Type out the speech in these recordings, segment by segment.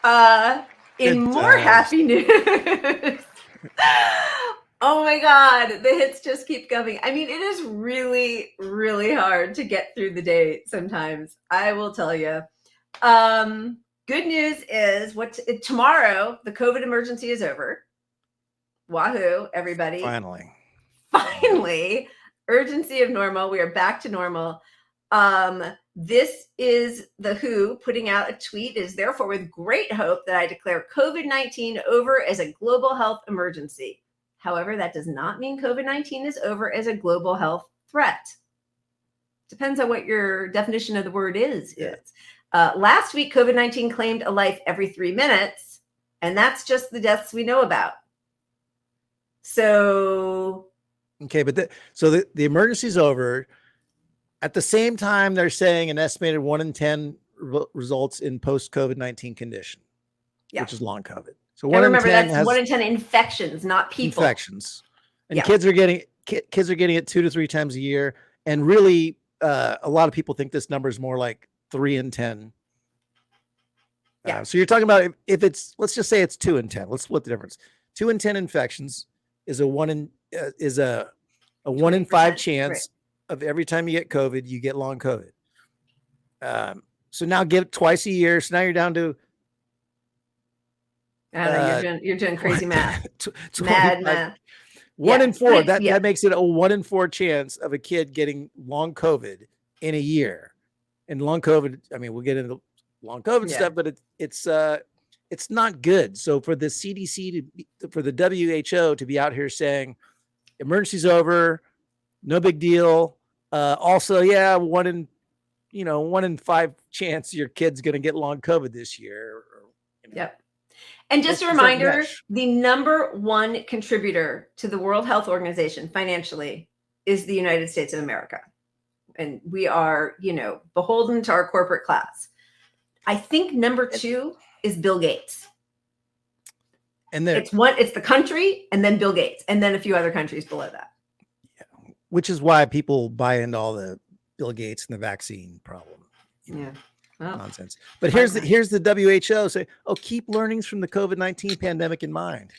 Uh, in Good more times. happy news. Oh my God, the hits just keep coming. I mean, it is really, really hard to get through the day sometimes. I will tell you. Good news is tomorrow the COVID emergency is over. Wahoo, everybody. Finally. Finally, urgency of normal. We are back to normal. This is the WHO putting out a tweet. It is therefore with great hope that I declare COVID-19 over as a global health emergency. However, that does not mean COVID-19 is over as a global health threat. Depends on what your definition of the word is. Last week, COVID-19 claimed a life every 3 minutes, and that's just the deaths we know about. So Okay, but so the emergency's over. At the same time, they're saying an estimated 1 in 10 results in post COVID-19 condition, which is long COVID. So 1 in 10 that's has 1 in 10 infections, not people. Infections, and kids are getting it 2 to 3 times a year. And really, a lot of people think this number is more like 3 in 10. So you're talking about if it's, let's just say it's 2 in 10. Let's split the difference. 2 in 10 infections is a 1 in 5 chance of every time you get COVID, you get long COVID. So now get it twice a year. So now you're down to. I don't know, you're doing crazy math. Mad math. 1 in 4. That makes it a 1 in 4 chance of a kid getting long COVID in a year. And long COVID, I mean, we'll get into long COVID stuff, but it's not good. So for the CDC for the WHO to be out here saying emergency's over, no big deal. Also, 1 in 5 chance your kid's going to get long COVID this year. Yep. And just a reminder, the number one contributor to the World Health Organization financially is the United States of America. And we are, beholden to our corporate class. I think number 2 is Bill Gates. And it's the country, and then Bill Gates, and then a few other countries below that. Yeah. Which is why people buy into all the Bill Gates and the vaccine problem. Nonsense. But here's the WHO say, keep learnings from the COVID-19 pandemic in mind.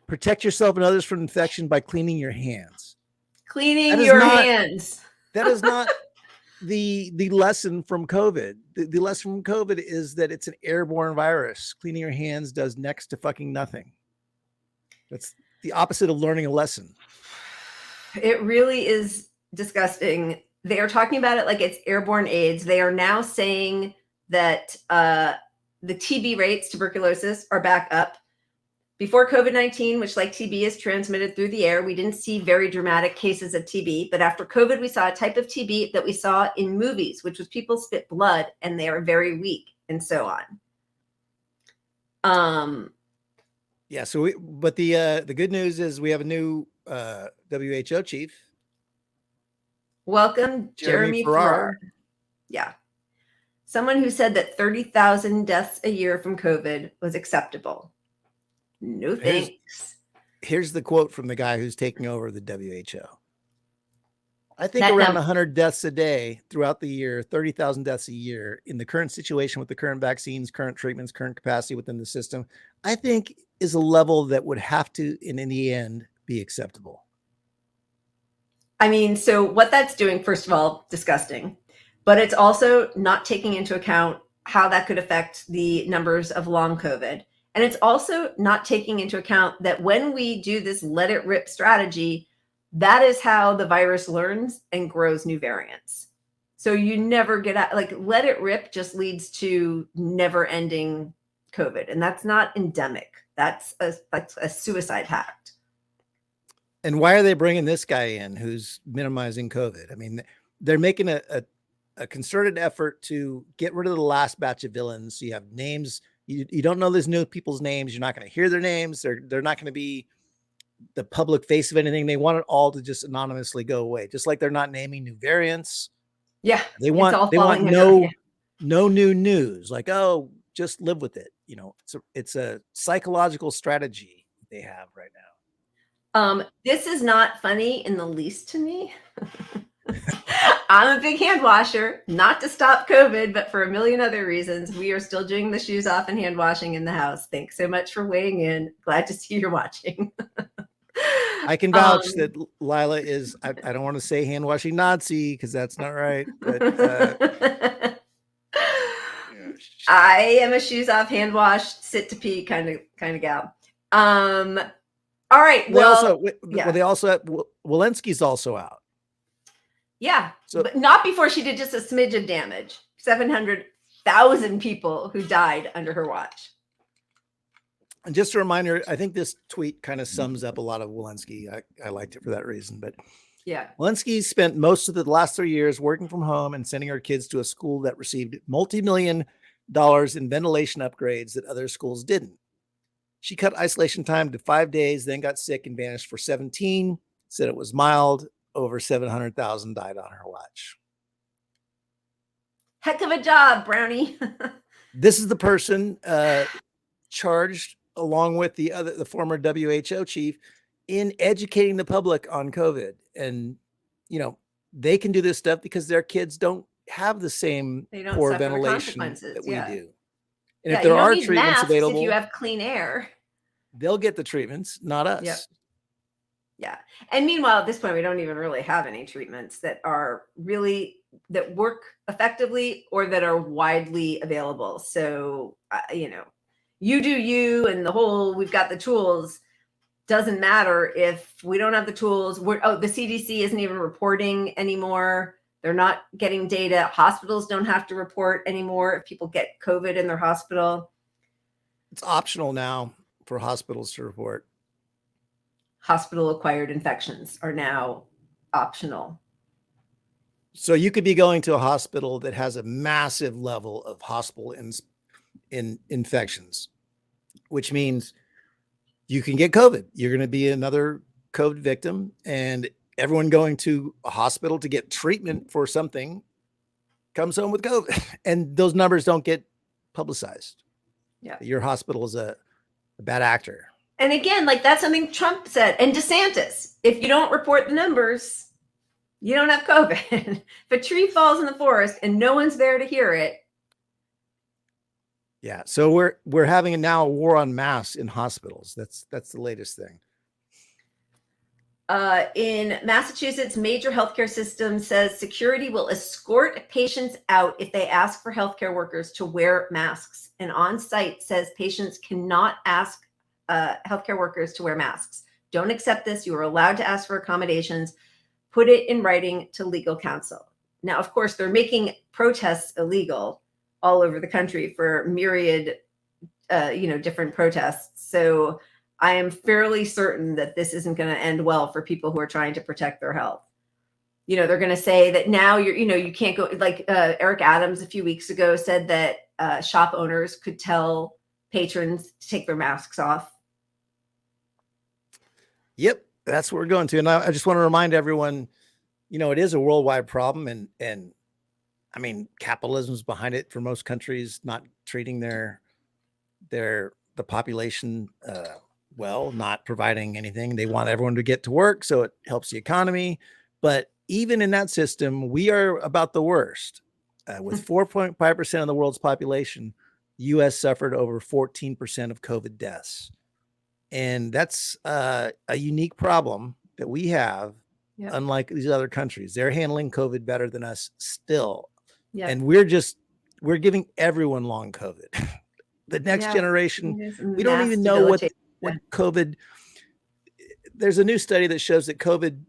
Protect yourself and others from infection by cleaning your hands. Hands. That is not the lesson from COVID. The lesson from COVID is that it's an airborne virus. Cleaning your hands does next to fucking nothing. That's the opposite of learning a lesson. It really is disgusting. They are talking about it like it's airborne AIDS. They are now saying that the TB rates, tuberculosis, are back up. Before COVID-19, which like TB is transmitted through the air, we didn't see very dramatic cases of TB. But after COVID, we saw a type of TB that we saw in movies, which was people spit blood and they are very weak and so on. But the good news is we have a new WHO chief. Welcome, Jeremy Farrar. Yeah. Someone who said that 30,000 deaths a year from COVID was acceptable. No thanks. Here's the quote from the guy who's taking over the WHO. I think around 100 deaths a day throughout the year, 30,000 deaths a year in the current situation with the current vaccines, current treatments, current capacity within the system, I think is a level that would have to, in the end, be acceptable. I mean, so what that's doing, first of all, disgusting, but it's also not taking into account how that could affect the numbers of long COVID. And it's also not taking into account that when we do this let it rip strategy, that is how the virus learns and grows new variants. So you never get out, like let it rip just leads to never ending COVID. And that's not endemic. That's a suicide pact. And why are they bringing this guy in who's minimizing COVID? I mean, they're making a concerted effort to get rid of the last batch of villains. So you have names. You don't know these new people's names. You're not going to hear their names. They're not going to be the public face of anything. They want it all to just anonymously go away, just like they're not naming new variants. Yeah. They want no new news. Like, just live with it. It's a psychological strategy they have right now. This is not funny in the least to me. I'm a big hand washer, not to stop COVID, but for a million other reasons. We are still doing the shoes off and hand washing in the house. Thanks so much for weighing in. Glad to see you're watching. I can vouch that Lila is, I don't want to say hand washing Nazi because that's not right, but I am a shoes off, hand washed, sit to pee kind of gal. All right. Well, they also have, Walensky's also out. Yeah. So, but not before she did just a smidge of damage. 700,000 people who died under her watch. And just a reminder, I think this tweet kind of sums up a lot of Walensky. I liked it for that reason, but yeah. Walensky spent most of the last 3 years working from home and sending her kids to a school that received multi-million dollars in ventilation upgrades that other schools didn't. She cut isolation time to 5 days, then got sick and vanished for 17, said it was mild. Over 700,000 died on her watch. Heck of a job, Brownie. This is the person charged, along with the former WHO chief, in educating the public on COVID. And, they can do this stuff because their kids don't have the same poor ventilation that we do. And if there are treatments available, if you have clean air, they'll get the treatments, not us. Yep. Yeah. And meanwhile, at this point, we don't even really have any treatments that work effectively or that are widely available. So, you do you, and we've got the tools. Doesn't matter if we don't have the tools. The CDC isn't even reporting anymore. They're not getting data. Hospitals don't have to report anymore if people get COVID in their hospital. It's optional now for hospitals to report. Hospital-acquired infections are now optional. So you could be going to a hospital that has a massive level of hospital infections, which means you can get COVID. You're going to be another COVID victim, and everyone going to a hospital to get treatment for something comes home with COVID, and those numbers don't get publicized. Yeah, your hospital is a bad actor. And again, that's something Trump said, and DeSantis. If you don't report the numbers, you don't have COVID. If a tree falls in the forest and no one's there to hear it. Yeah. So we're having now a war on masks in hospitals. That's the latest thing. In Massachusetts, major healthcare system says security will escort patients out if they ask for healthcare workers to wear masks. And on-site says patients cannot ask healthcare workers to wear masks. Don't accept this. You are allowed to ask for accommodations. Put it in writing to legal counsel. Now, of course, they're making protests illegal all over the country for myriad, different protests. So I am fairly certain that this isn't going to end well for people who are trying to protect their health. They're going to say that now you can't go, like Eric Adams a few weeks ago said that shop owners could tell patrons to take their masks off. Yep, that's what we're going to. And I just want to remind everyone, it is a worldwide problem, and I mean, capitalism's behind it for most countries, not treating the population well, not providing anything. They want everyone to get to work, so it helps the economy. But even in that system, we are about the worst. With 4.5% of the world's population, the U.S. suffered over 14% of COVID deaths. And that's a unique problem that we have, unlike these other countries. They're handling COVID better than us still. Yep. And we're giving everyone long COVID. The next generation, we don't even know what COVID, there's a new study that shows that COVID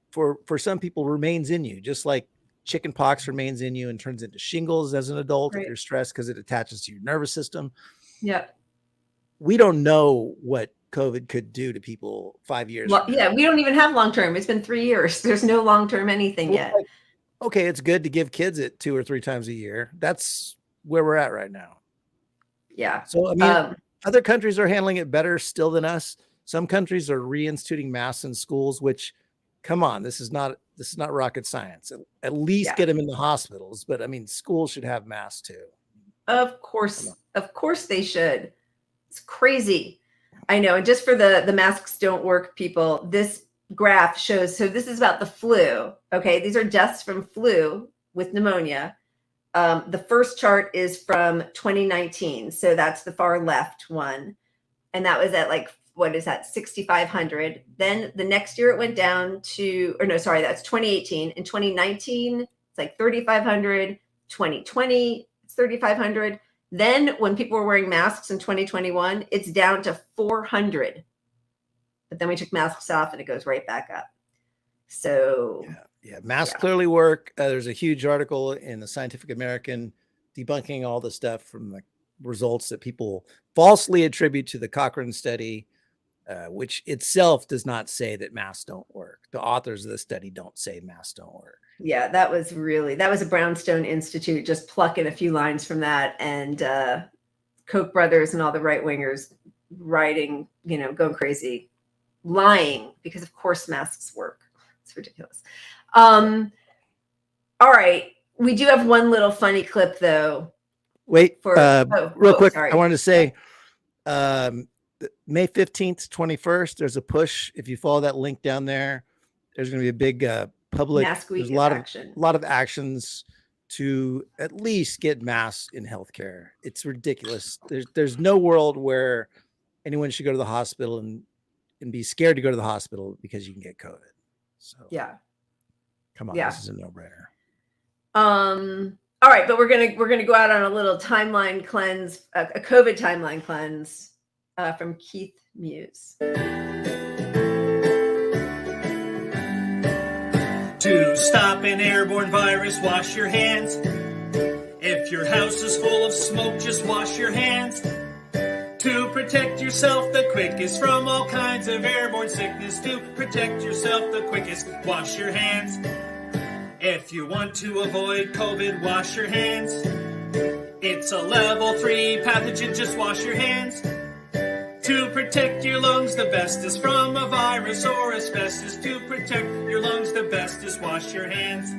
for some people remains in you, just like chicken pox remains in you and turns into shingles as an adult if you're stressed because it attaches to your nervous system. Yeah. We don't know what COVID could do to people 5 years. Well, we don't even have long-term. It's been 3 years. There's no long-term anything yet. Okay. It's good to give kids it 2 or 3 times a year. That's where we're at right now. Yeah. So, I mean, other countries are handling it better still than us. Some countries are reinstituting masks in schools, which, come on, this is not rocket science. At least get them in the hospitals. But I mean, schools should have masks too. Of course they should. It's crazy. I know. And just for the masks don't work people, this graph shows, so this is about the flu. Okay, these are deaths from flu with pneumonia. The first chart is from 2019, so that's the far left one, and that was at like, what is that, 6,500. Then the next year it went down to, or no, sorry, that's 2018. In 2019, it's like 3,500. 2020, it's 3,500. Then when people were wearing masks in 2021, it's down to 400. But then we took masks off and it goes right back up. So masks clearly work. There's a huge article in the Scientific American debunking all the stuff from the results that people falsely attribute to the Cochrane study, which itself does not say that masks don't work. The authors of the study don't say masks don't work. Yeah, that was a Brownstone Institute just plucking a few lines from that, and Koch brothers and all the right wingers writing, going crazy, lying, because of course masks work. It's ridiculous. All right, we do have one little funny clip though. Wait, real quick. Sorry. I wanted to say, May 15th, 21st, there's a push. If you follow that link down there, there's going to be a big public, there's a lot of actions to at least get masks in healthcare. It's ridiculous. There's no world where anyone should go to the hospital and be scared to go to the hospital because you can get COVID. So come on, this is a no-brainer. All right, but we're gonna go out on a little timeline cleanse, a COVID timeline cleanse from Keith Muse. To stop an airborne virus, wash your hands. If your house is full of smoke, just wash your hands. To protect yourself the quickest from all kinds of airborne sickness, to protect yourself the quickest, wash your hands. If you want to avoid COVID, wash your hands. It's a level 3 pathogen, just wash your hands. To protect your lungs, the best is from a virus or asbestos. To protect your lungs, the best is wash your hands.